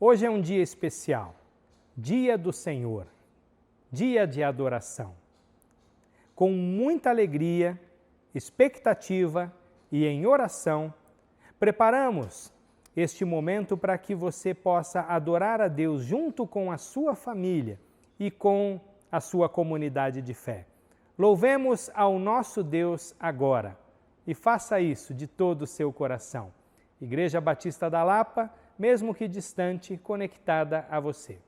Hoje é um dia especial, dia do Senhor, dia de adoração. Com muita alegria, expectativa e em oração, preparamos este momento para que você possa adorar a Deus junto com a sua família e com a sua comunidade de fé. Louvemos ao nosso Deus agora e faça isso de todo o seu coração. Igreja Batista da Lapa, mesmo que distante, conectada a você.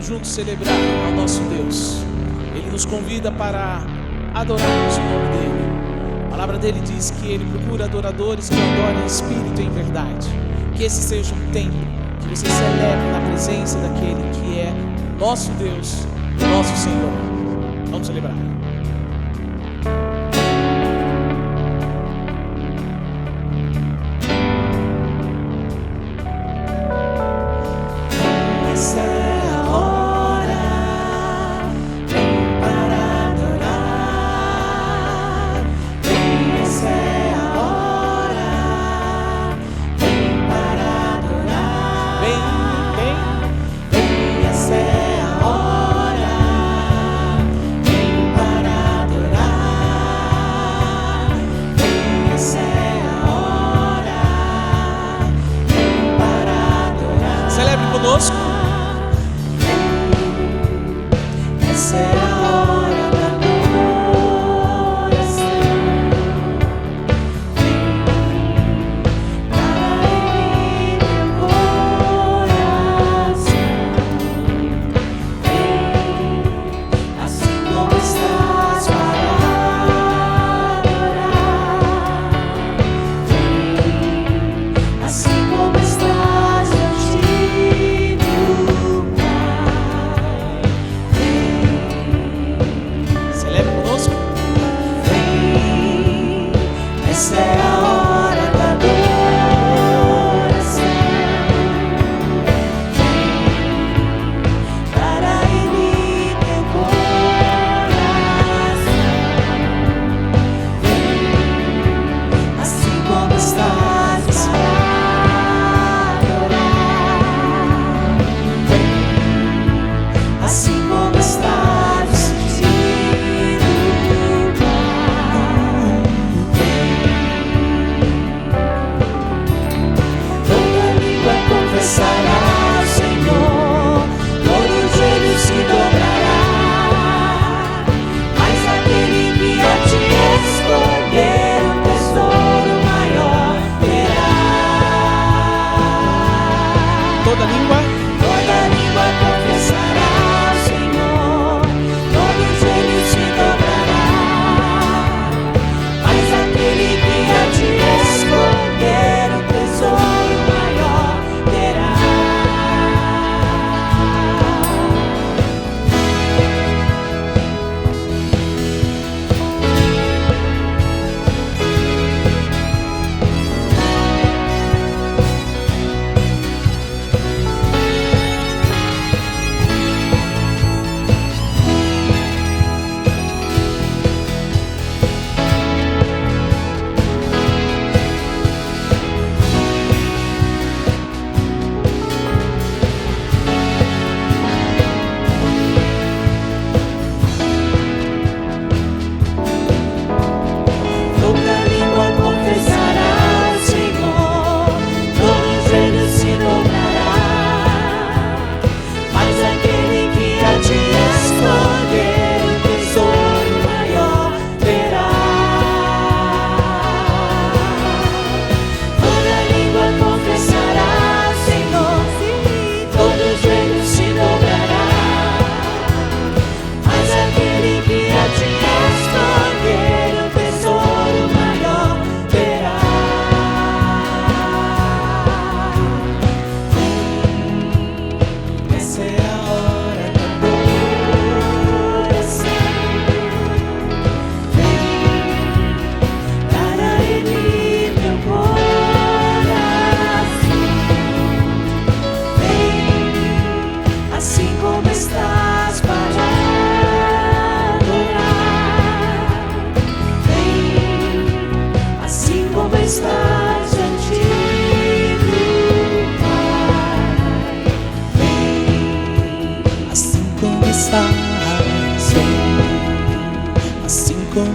Juntos celebrar ao nosso Deus. Ele nos convida para adorarmos o nome dele. A palavra dele diz que ele procura adoradores que adorem em espírito e em verdade. Que esse seja um tempo que você celebre na presença daquele que é nosso Deus, nosso Senhor. Vamos celebrar. Essa é a hora, vem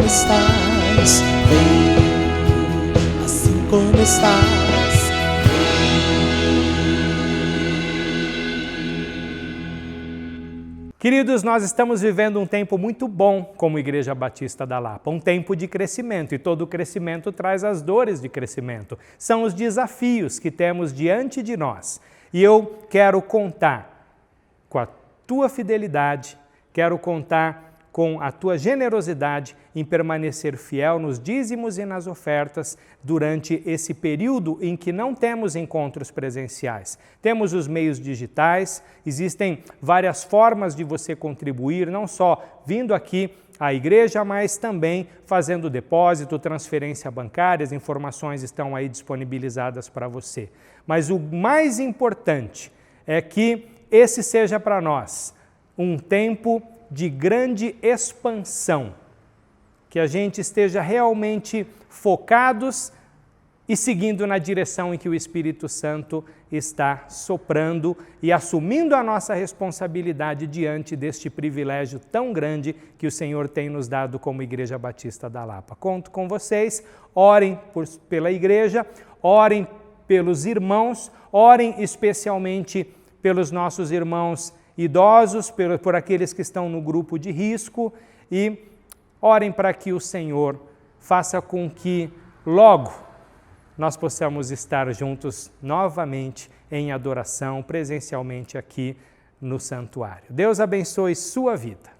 estás, vem, assim como estás. Queridos, nós estamos vivendo um tempo muito bom como Igreja Batista da Lapa, um tempo de crescimento, e todo crescimento traz as dores de crescimento. São os desafios que temos diante de nós. E eu quero contar com a tua fidelidade, quero contar com a tua generosidade em permanecer fiel nos dízimos e nas ofertas durante esse período em que não temos encontros presenciais. Temos os meios digitais, existem várias formas de você contribuir, não só vindo aqui à igreja, mas também fazendo depósito, transferência bancária, as informações estão aí disponibilizadas para você. Mas o mais importante é que esse seja para nós um tempo de grande expansão, que a gente esteja realmente focados e seguindo na direção em que o Espírito Santo está soprando e assumindo a nossa responsabilidade diante deste privilégio tão grande que o Senhor tem nos dado como Igreja Batista da Lapa. Conto com vocês, orem pela igreja, orem pelos irmãos, orem especialmente pelos nossos irmãos idosos, por aqueles que estão no grupo de risco, e orem para que o Senhor faça com que logo nós possamos estar juntos novamente em adoração, presencialmente aqui no santuário. Deus abençoe sua vida.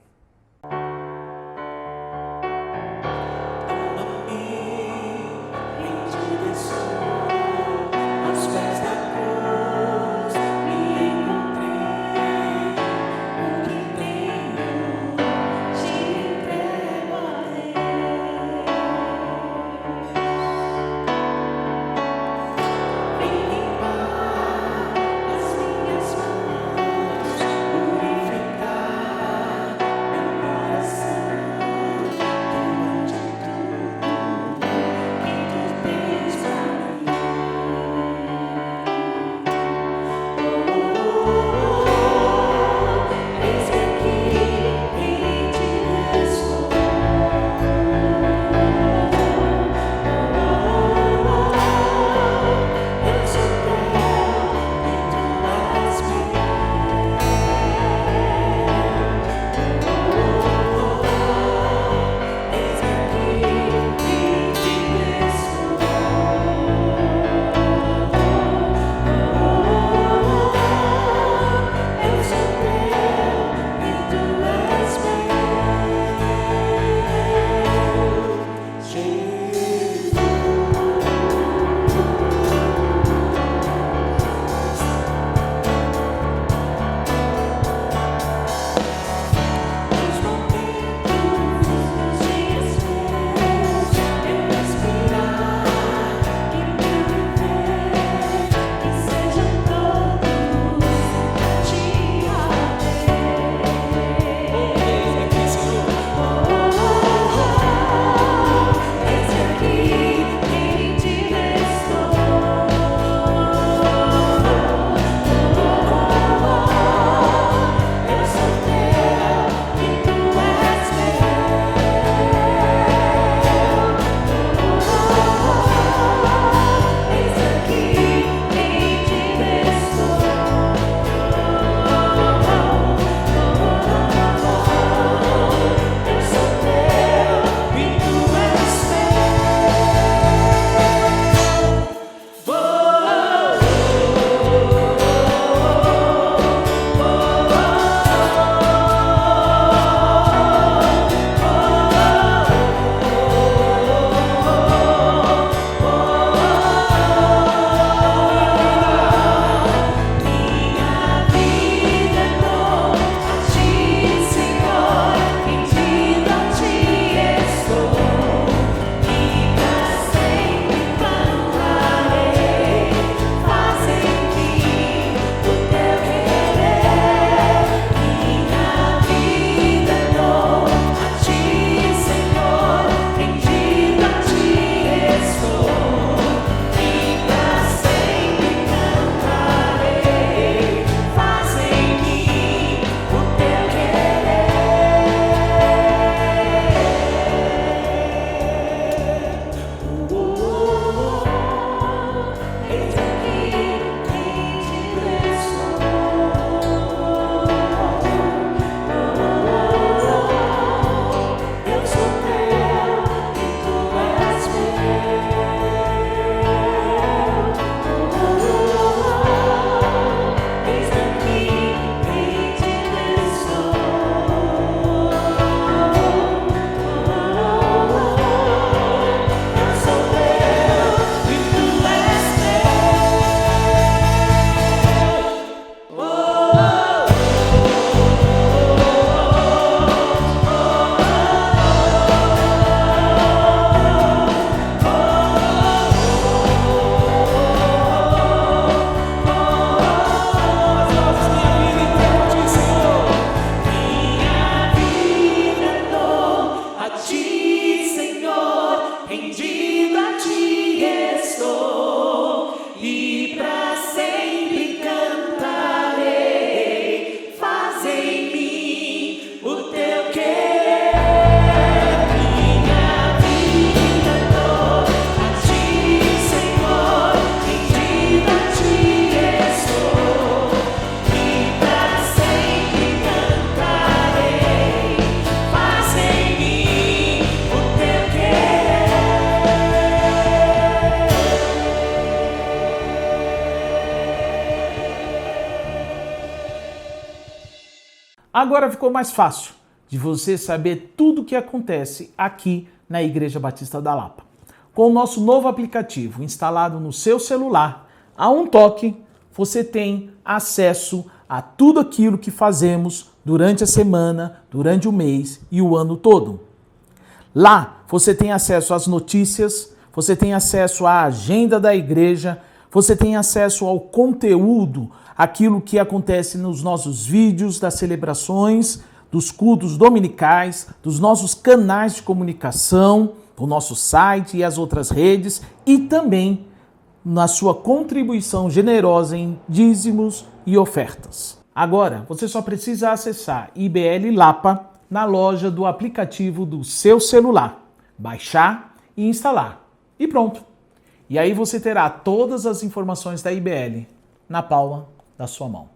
Agora ficou mais fácil de você saber tudo o que acontece aqui na Igreja Batista da Lapa. Com o nosso novo aplicativo instalado no seu celular, a um toque, você tem acesso a tudo aquilo que fazemos durante a semana, durante o mês e o ano todo. Lá você tem acesso às notícias, você tem acesso à agenda da igreja, você tem acesso ao conteúdo, aquilo que acontece nos nossos vídeos, das celebrações, dos cultos dominicais, dos nossos canais de comunicação, o nosso site e as outras redes, e também na sua contribuição generosa em dízimos e ofertas. Agora, você só precisa acessar IBL Lapa na loja do aplicativo do seu celular, baixar e instalar. E pronto. E aí você terá todas as informações da IBL na palma da sua mão.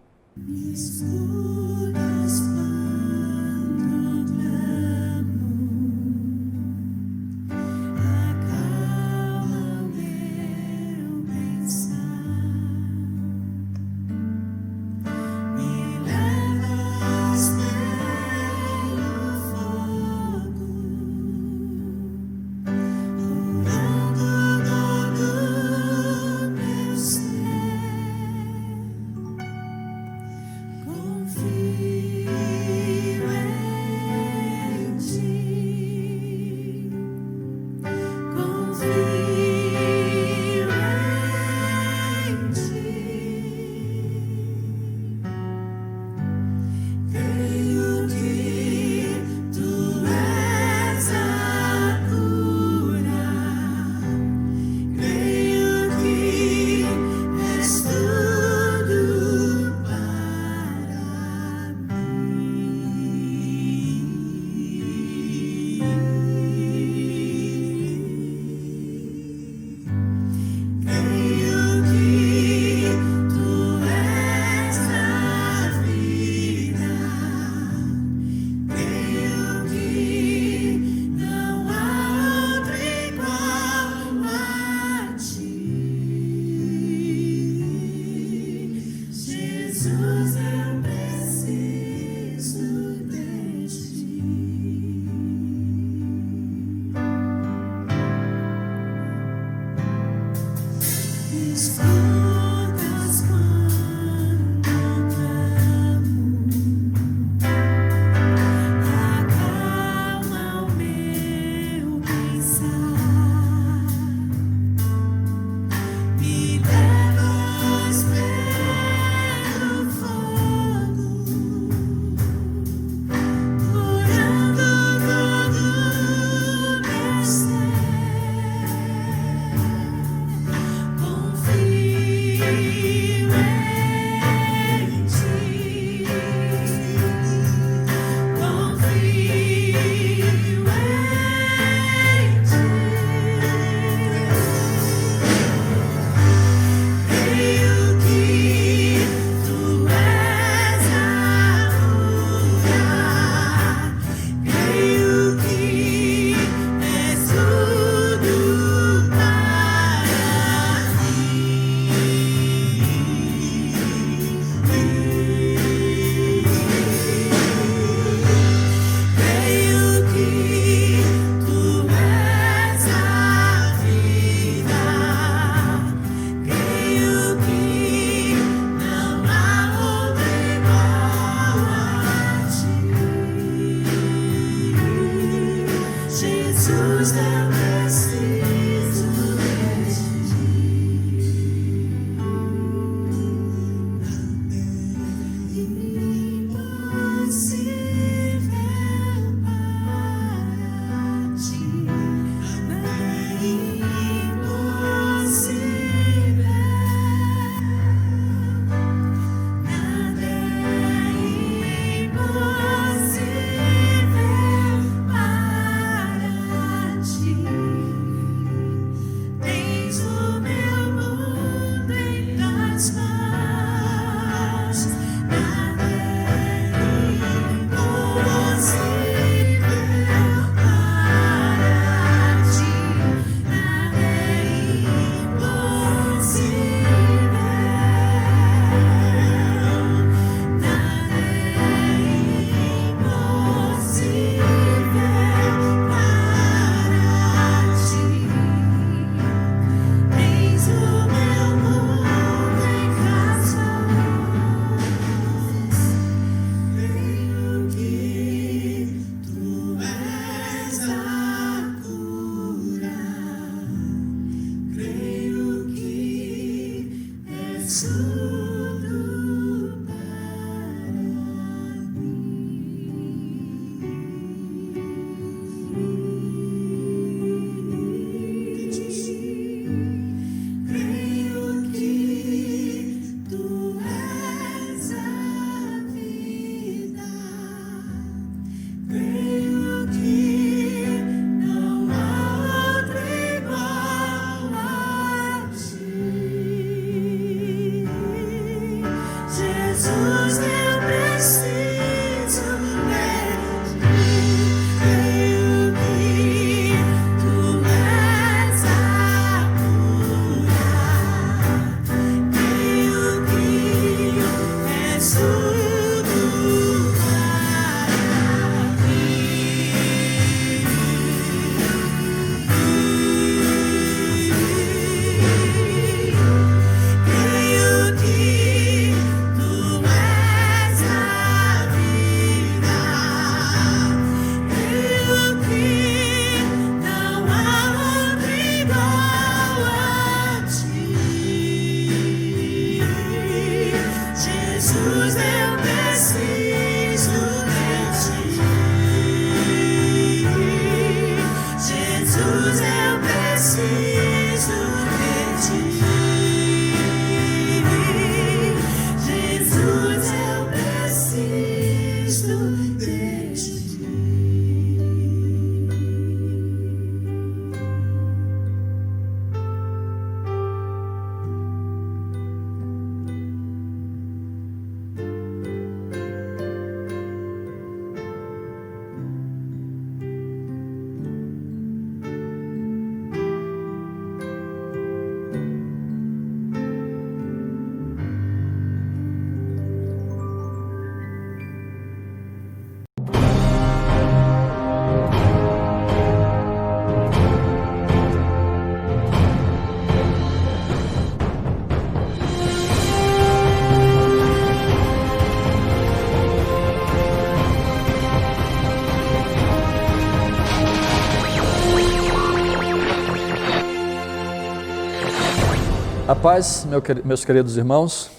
A paz, meus queridos irmãos,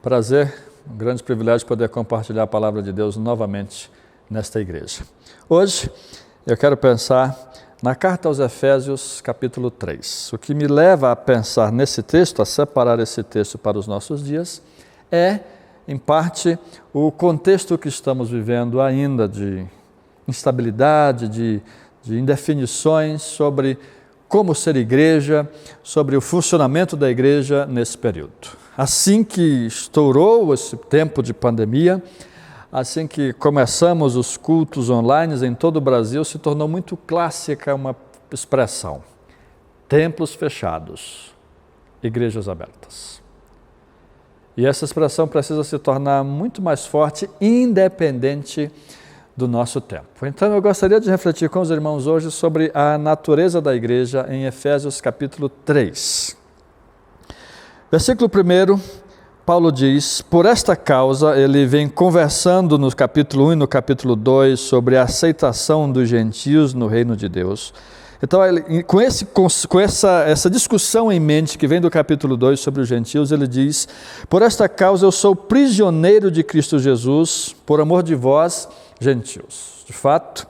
prazer, um grande privilégio poder compartilhar a palavra de Deus novamente nesta igreja. Hoje eu quero pensar na carta aos Efésios, capítulo 3. O que me leva a pensar nesse texto, a separar esse texto para os nossos dias, é, em parte, o contexto que estamos vivendo ainda de instabilidade, de indefinições sobre como ser igreja, sobre o funcionamento da igreja nesse período. Assim que estourou esse tempo de pandemia, assim que começamos os cultos online em todo o Brasil, se tornou muito clássica uma expressão: templos fechados, igrejas abertas. E essa expressão precisa se tornar muito mais forte, independente do nosso tempo. Então eu gostaria de refletir com os irmãos hoje sobre a natureza da igreja em Efésios capítulo 3. Versículo 1, Paulo diz: por esta causa, ele vem conversando no capítulo 1 e no capítulo 2 sobre a aceitação dos gentios no reino de Deus. Então, com essa discussão em mente que vem do capítulo 2 sobre os gentios, ele diz: por esta causa eu sou prisioneiro de Cristo Jesus, por amor de vós, gentios. De fato,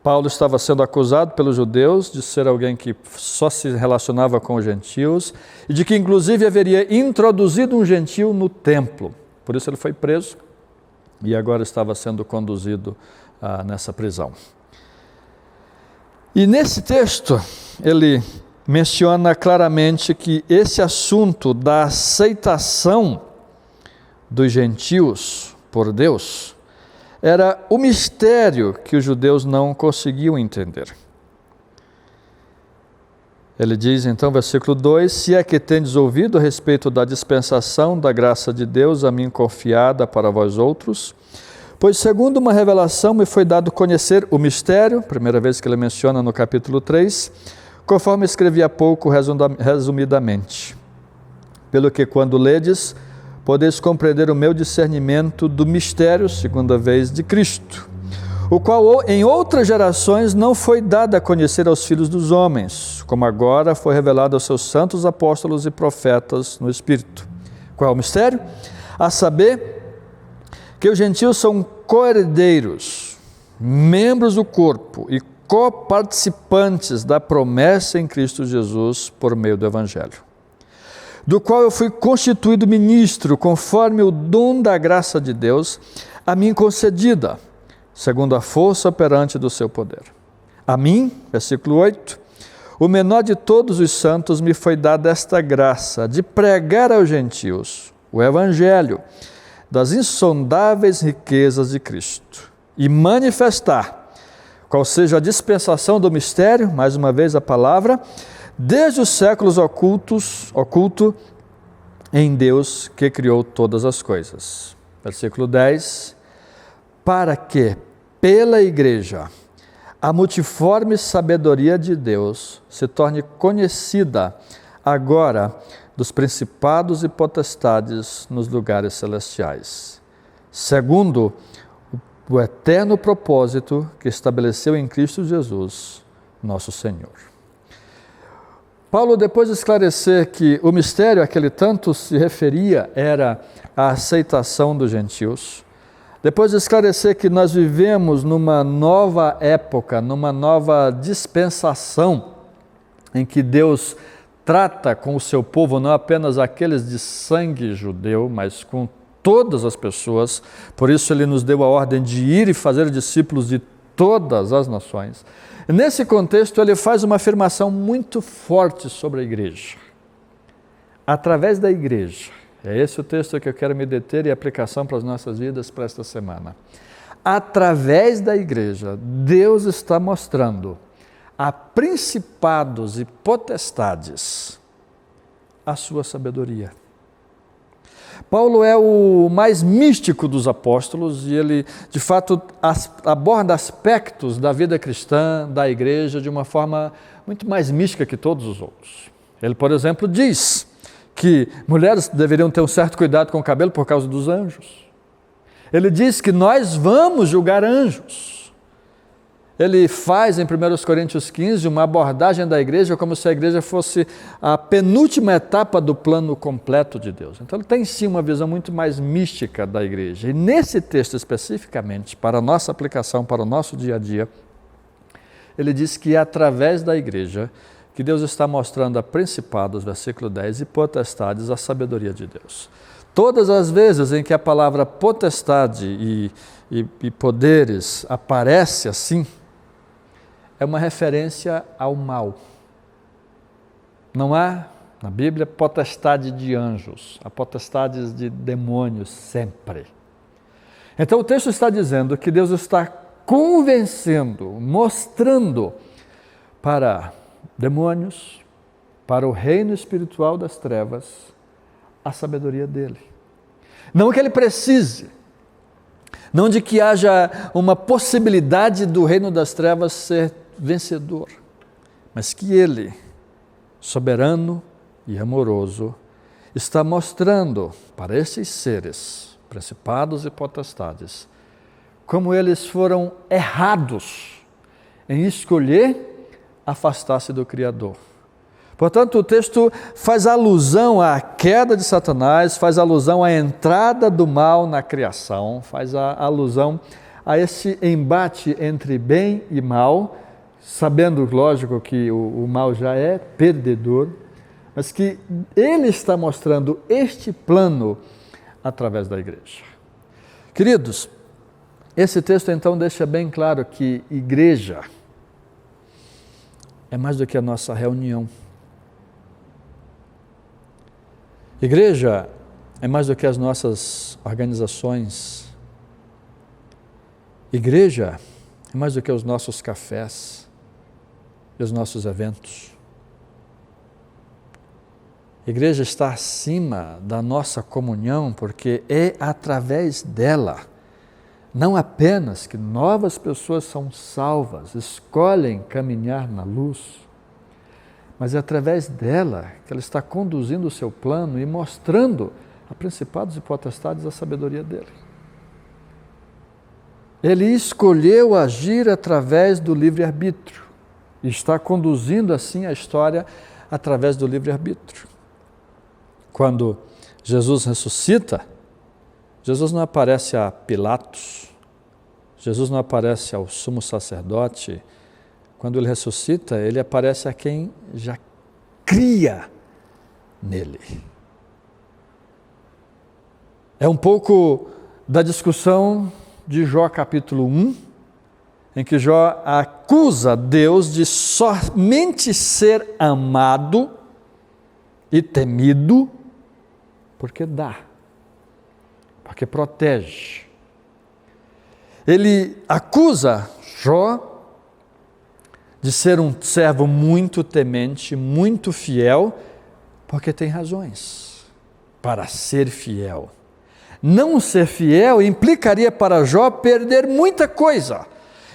Paulo estava sendo acusado pelos judeus de ser alguém que só se relacionava com os gentios e de que inclusive haveria introduzido um gentio no templo. Por isso ele foi preso e agora estava sendo conduzido nessa prisão. E nesse texto ele menciona claramente que esse assunto da aceitação dos gentios por Deus era o mistério que os judeus não conseguiam entender. Ele diz então, versículo 2, se é que tendes ouvido a respeito da dispensação da graça de Deus a mim confiada para vós outros, pois segundo uma revelação me foi dado conhecer o mistério, primeira vez que ele menciona no capítulo 3, conforme escrevi há pouco resumidamente, pelo que quando ledes, podeis compreender o meu discernimento do mistério, segunda vez, de Cristo, o qual em outras gerações não foi dado a conhecer aos filhos dos homens, como agora foi revelado aos seus santos apóstolos e profetas no Espírito. Qual é o mistério? A saber, que os gentios são co-herdeiros, membros do corpo e coparticipantes da promessa em Cristo Jesus por meio do Evangelho, do qual eu fui constituído ministro, conforme o dom da graça de Deus, a mim concedida, segundo a força operante do seu poder. A mim, versículo 8, o menor de todos os santos me foi dada esta graça, de pregar aos gentios o Evangelho das insondáveis riquezas de Cristo, e manifestar qual seja a dispensação do mistério, mais uma vez a palavra, desde os séculos oculto em Deus que criou todas as coisas. Versículo 10, para que, pela igreja, a multiforme sabedoria de Deus se torne conhecida agora dos principados e potestades nos lugares celestiais, segundo o eterno propósito que estabeleceu em Cristo Jesus, nosso Senhor. Paulo, depois de esclarecer que o mistério a que ele tanto se referia era a aceitação dos gentios, depois de esclarecer que nós vivemos numa nova época, numa nova dispensação, em que Deus trata com o seu povo não apenas aqueles de sangue judeu, mas com todas as pessoas, por isso ele nos deu a ordem de ir e fazer discípulos de todas as nações. Nesse contexto, ele faz uma afirmação muito forte sobre a igreja. Através da igreja, é esse o texto que eu quero me deter e a aplicação para as nossas vidas para esta semana. Através da igreja, Deus está mostrando a principados e potestades a sua sabedoria. Paulo é o mais místico dos apóstolos e ele, de fato, aborda aspectos da vida cristã, da igreja, de uma forma muito mais mística que todos os outros. Ele, por exemplo, diz que mulheres deveriam ter um certo cuidado com o cabelo por causa dos anjos. Ele diz que nós vamos julgar anjos. Ele faz em 1 Coríntios 15 uma abordagem da igreja como se a igreja fosse a penúltima etapa do plano completo de Deus. Então ele tem sim uma visão muito mais mística da igreja. E nesse texto especificamente, para a nossa aplicação, para o nosso dia a dia, ele diz que é através da igreja que Deus está mostrando a principados, versículo 10, e potestades a sabedoria de Deus. Todas as vezes em que a palavra potestade e poderes aparece assim, é uma referência ao mal. Não há na Bíblia potestade de anjos, há potestades de demônios sempre. Então o texto está dizendo que Deus está convencendo, mostrando para demônios, para o reino espiritual das trevas, a sabedoria dele. Não que ele precise, não de que haja uma possibilidade do reino das trevas ser vencedor, mas que ele, soberano e amoroso, está mostrando para esses seres, principados e potestades, como eles foram errados em escolher afastar-se do Criador. Portanto, o texto faz alusão à queda de Satanás, faz alusão à entrada do mal na criação, faz alusão a esse embate entre bem e mal, sabendo, lógico, que o mal já é perdedor, mas que ele está mostrando este plano através da igreja. Queridos, esse texto então deixa bem claro que igreja é mais do que a nossa reunião. Igreja é mais do que as nossas organizações. Igreja é mais do que os nossos cafés e os nossos eventos. Igreja está acima da nossa comunhão, porque é através dela, não apenas que novas pessoas são salvas, escolhem caminhar na luz, mas é através dela que ela está conduzindo o seu plano e mostrando a principados e potestades a sabedoria dele. Ele escolheu agir através do livre-arbítrio e está conduzindo assim a história através do livre-arbítrio. Quando Jesus ressuscita, Jesus não aparece a Pilatos, Jesus não aparece ao sumo sacerdote. Quando ele ressuscita, ele aparece a quem já cria nele. É um pouco da discussão de Jó capítulo 1, em que Jó acusa Deus de somente ser amado e temido porque dá, porque protege. Ele acusa Jó de ser um servo muito temente, muito fiel, porque tem razões para ser fiel. Não ser fiel implicaria para Jó perder muita coisa.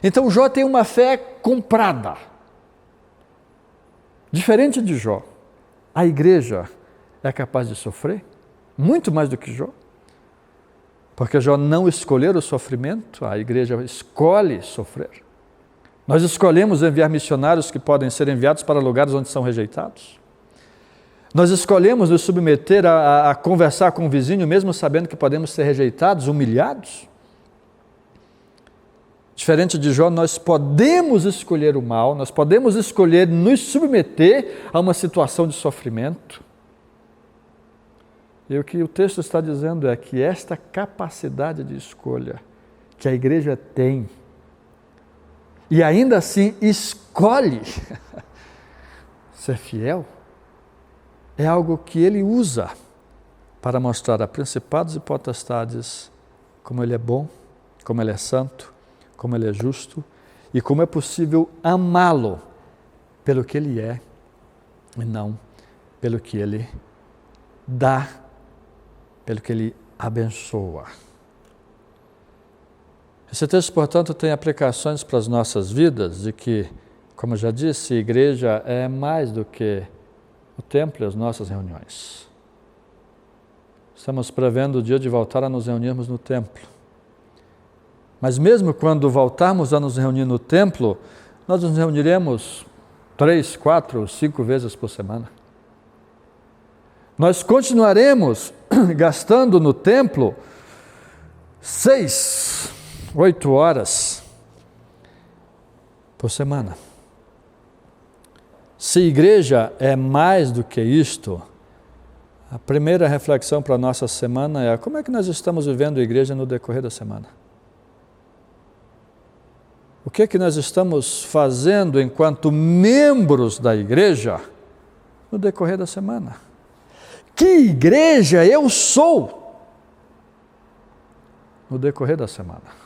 Então Jó tem uma fé comprada. Diferente de Jó, a igreja é capaz de sofrer muito mais do que Jó. Porque Jó não escolheu o sofrimento, a igreja escolhe sofrer. Nós escolhemos enviar missionários que podem ser enviados para lugares onde são rejeitados. Nós escolhemos nos submeter a conversar com o vizinho, mesmo sabendo que podemos ser rejeitados, humilhados. Diferente de Jó, nós podemos escolher o mal, nós podemos escolher nos submeter a uma situação de sofrimento. E o que o texto está dizendo é que esta capacidade de escolha que a igreja tem, e ainda assim escolhe ser fiel, é algo que ele usa para mostrar a principados e potestades como ele é bom, como ele é santo, como ele é justo e como é possível amá-lo pelo que ele é e não pelo que ele dá, pelo que ele abençoa. Esse texto, portanto, tem aplicações para as nossas vidas de que, como eu já disse, a igreja é mais do que o templo e as nossas reuniões. Estamos prevendo o dia de voltar a nos reunirmos no templo. Mas mesmo quando voltarmos a nos reunir no templo, nós nos reuniremos 3, 4, 5 vezes por semana. Nós continuaremos gastando no templo 6, 8 horas por semana. Se igreja é mais do que isto, a primeira reflexão para a nossa semana é como é que nós estamos vivendo a igreja no decorrer da semana? O que é que nós estamos fazendo enquanto membros da igreja no decorrer da semana? Que igreja eu sou no decorrer da semana?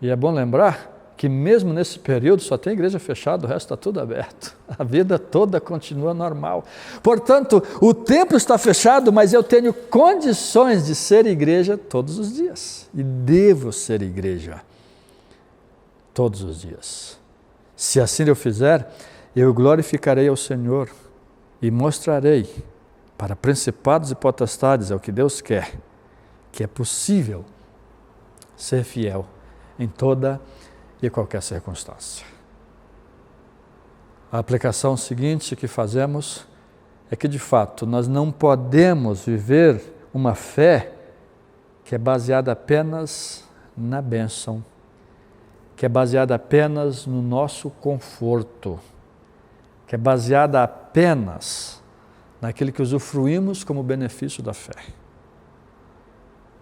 E é bom lembrar que mesmo nesse período só tem igreja fechada, o resto está tudo aberto. A vida toda continua normal. Portanto, o templo está fechado, mas eu tenho condições de ser igreja todos os dias. E devo ser igreja todos os dias. Se assim eu fizer, eu glorificarei ao Senhor e mostrarei para principados e potestades, é o que Deus quer, que é possível ser fiel em toda e qualquer circunstância. A aplicação seguinte que fazemos é que, de fato, nós não podemos viver uma fé que é baseada apenas na bênção, que é baseada apenas no nosso conforto, que é baseada apenas naquilo que usufruímos como benefício da fé.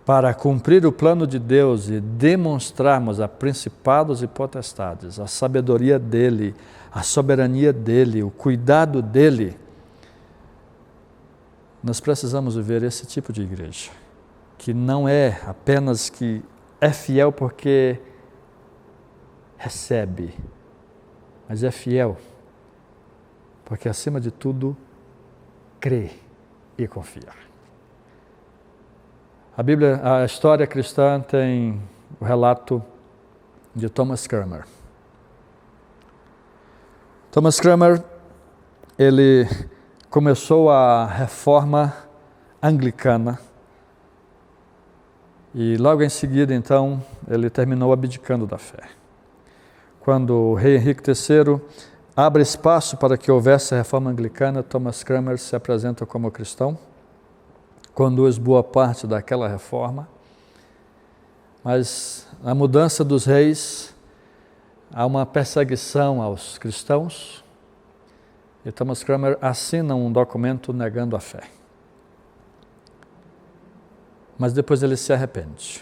Para cumprir o plano de Deus e demonstrarmos a principados e potestades, a sabedoria dele, a soberania dele, o cuidado dele, nós precisamos viver esse tipo de igreja, que não é apenas que é fiel porque recebe, mas é fiel porque, acima de tudo, crê e confia. A história cristã tem o relato de Thomas Cranmer. Thomas Cranmer, ele começou a reforma anglicana e logo em seguida, então, ele terminou abdicando da fé. Quando o rei Henrique III abre espaço para que houvesse a reforma anglicana, Thomas Cranmer se apresenta como cristão, conduz boa parte daquela reforma, mas na mudança dos reis há uma perseguição aos cristãos e Thomas Cranmer assina um documento negando a fé. Mas depois ele se arrepende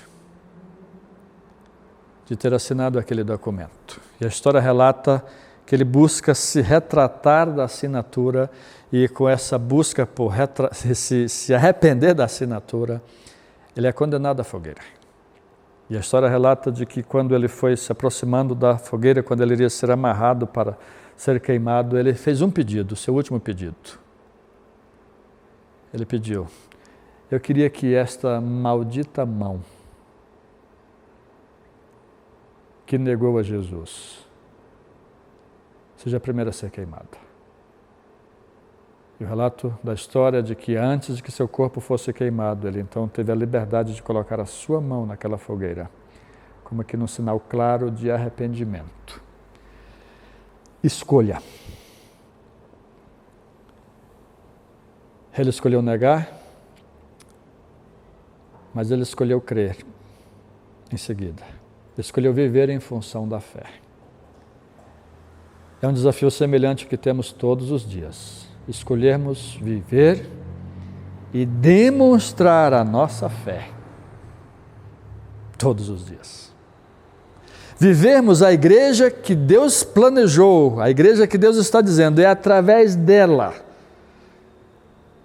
de ter assinado aquele documento. E a história relata que ele busca se retratar da assinatura e com essa busca por se arrepender da assinatura, ele é condenado à fogueira. E a história relata de que quando ele foi se aproximando da fogueira, quando ele iria ser amarrado para ser queimado, ele fez um pedido, o seu último pedido. Ele pediu: eu queria que esta maldita mão que negou a Jesus seja a primeira a ser queimada. E o relato da história é de que antes de que seu corpo fosse queimado, ele então teve a liberdade de colocar a sua mão naquela fogueira, como que num sinal claro de arrependimento. Escolha. Ele escolheu negar, mas ele escolheu crer em seguida. escolheu viver em função da fé. É um desafio semelhante ao que temos todos os dias. Escolhermos viver e demonstrar a nossa fé todos os dias. Vivermos a igreja que Deus planejou, a igreja que Deus está dizendo, é através dela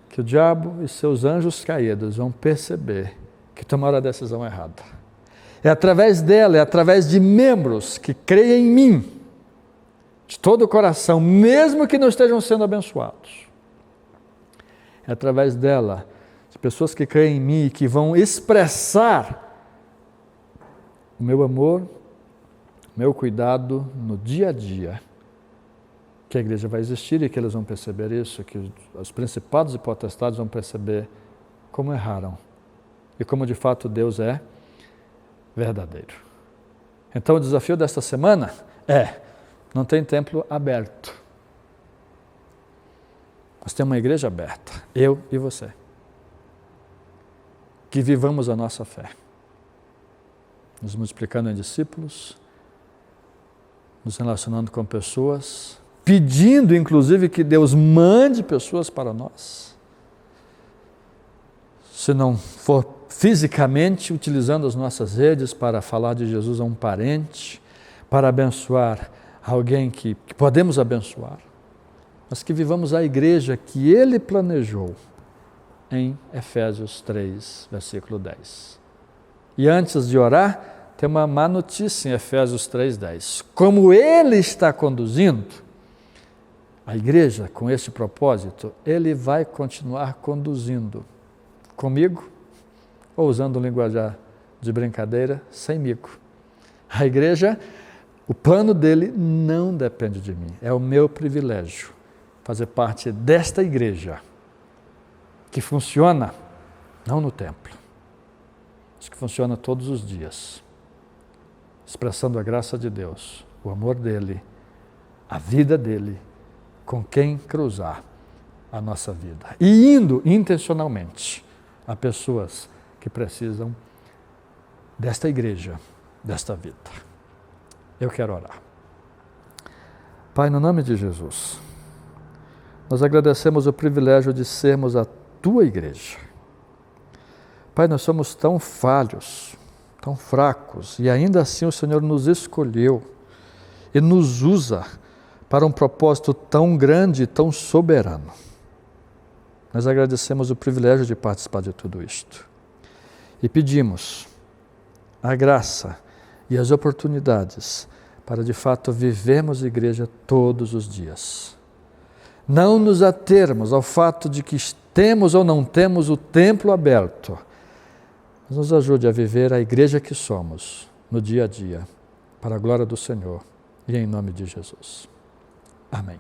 que o diabo e seus anjos caídos vão perceber que tomaram a decisão errada. É através dela, é através de membros que creem em mim, de todo o coração, mesmo que não estejam sendo abençoados. É através dela, de pessoas que creem em mim e que vão expressar o meu amor, o meu cuidado no dia a dia, que a igreja vai existir e que eles vão perceber isso, que os principados e potestades vão perceber como erraram e como de fato Deus é verdadeiro. Então o desafio desta semana é: não tem templo aberto. Nós temos uma igreja aberta, eu e você. Que vivamos a nossa fé. Nos multiplicando em discípulos, nos relacionando com pessoas, pedindo inclusive que Deus mande pessoas para nós. Se não for fisicamente, utilizando as nossas redes para falar de Jesus a um parente, para abençoar alguém que podemos abençoar, mas que vivamos a igreja que Ele planejou em Efésios 3, versículo 10. E antes de orar, tem uma má notícia em Efésios 3, 10. Como Ele está conduzindo a igreja com esse propósito, Ele vai continuar conduzindo comigo, ou usando um linguajar de brincadeira, semigo. A igreja, o plano dele não depende de mim, é o meu privilégio fazer parte desta igreja que funciona não no templo, mas que funciona todos os dias, expressando a graça de Deus, o amor dele, a vida dele, com quem cruzar a nossa vida. E indo intencionalmente a pessoas que precisam desta igreja, desta vida. Eu quero orar. Pai, no nome de Jesus, nós agradecemos o privilégio de sermos a Tua igreja. Pai, nós somos tão falhos, tão fracos, e ainda assim o Senhor nos escolheu e nos usa para um propósito tão grande e tão soberano. Nós agradecemos o privilégio de participar de tudo isto. E pedimos a graça e as oportunidades para de fato vivermos igreja todos os dias. Não nos atermos ao fato de que temos ou não temos o templo aberto. Mas nos ajude a viver a igreja que somos no dia a dia, para a glória do Senhor e em nome de Jesus. Amém.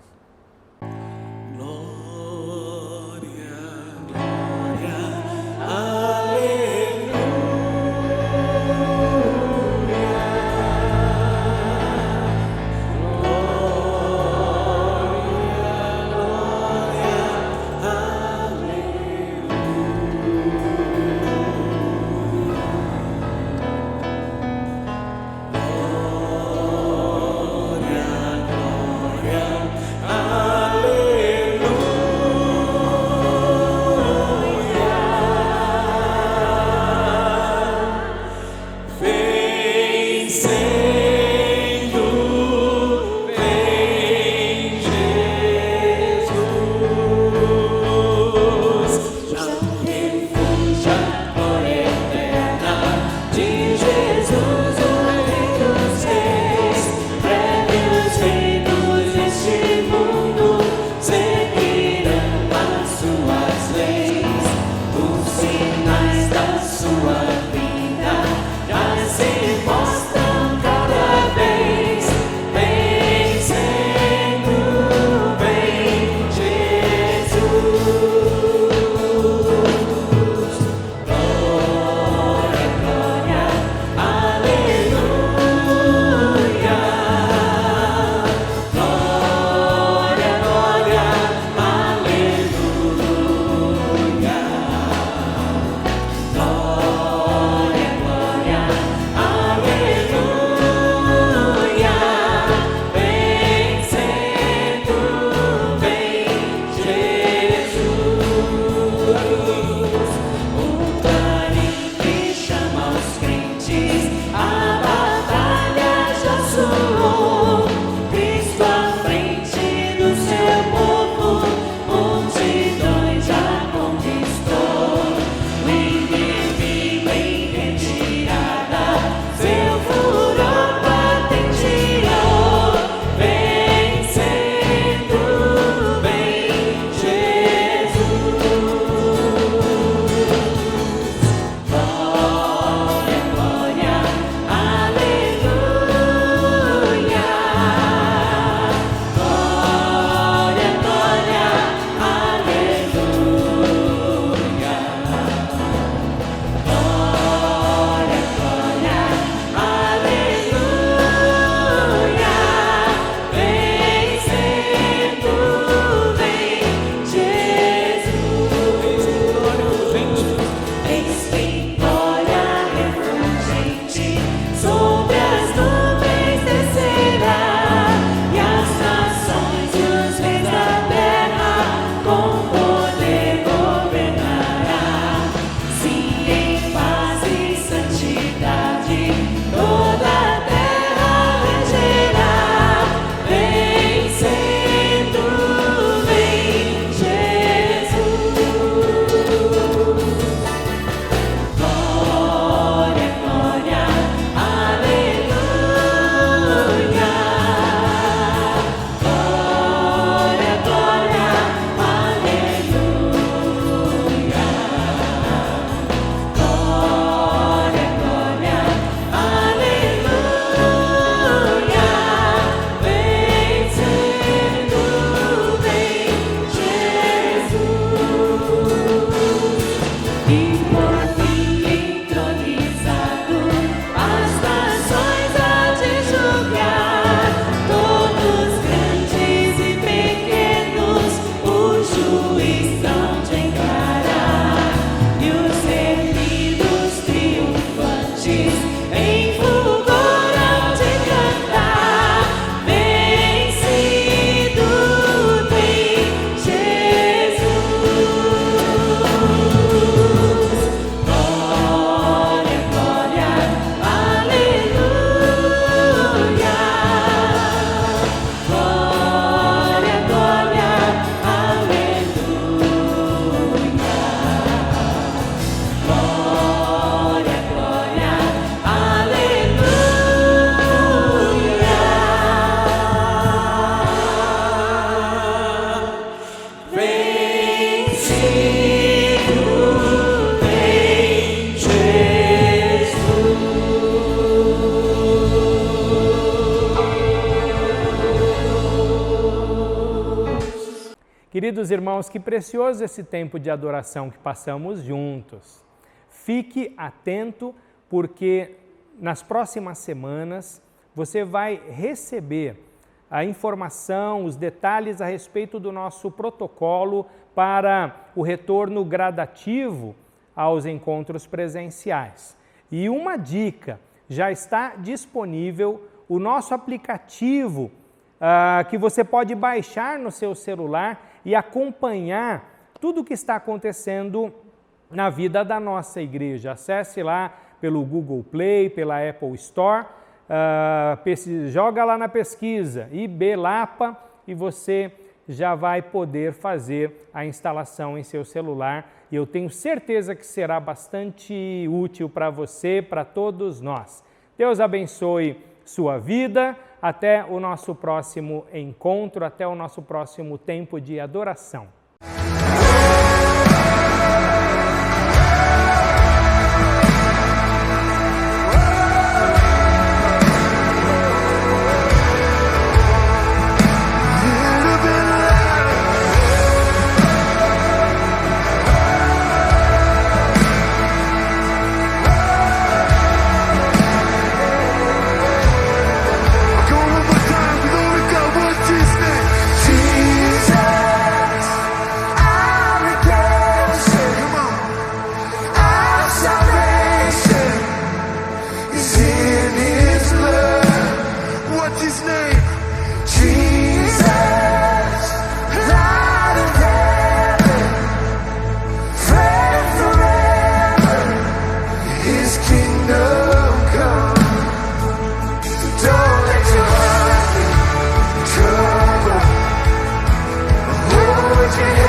Queridos irmãos, que precioso esse tempo de adoração que passamos juntos. Fique atento, porque nas próximas semanas você vai receber a informação, os detalhes a respeito do nosso protocolo para o retorno gradativo aos encontros presenciais. E uma dica, já está disponível o nosso aplicativo que você pode baixar no seu celular e acompanhar tudo o que está acontecendo na vida da nossa igreja. Acesse lá pelo Google Play, pela Apple Store, joga lá na pesquisa IB Lapa e você já vai poder fazer a instalação em seu celular. E eu tenho certeza que será bastante útil para você, para todos nós. Deus abençoe sua vida. Até o nosso próximo encontro, até o nosso próximo tempo de adoração. Would you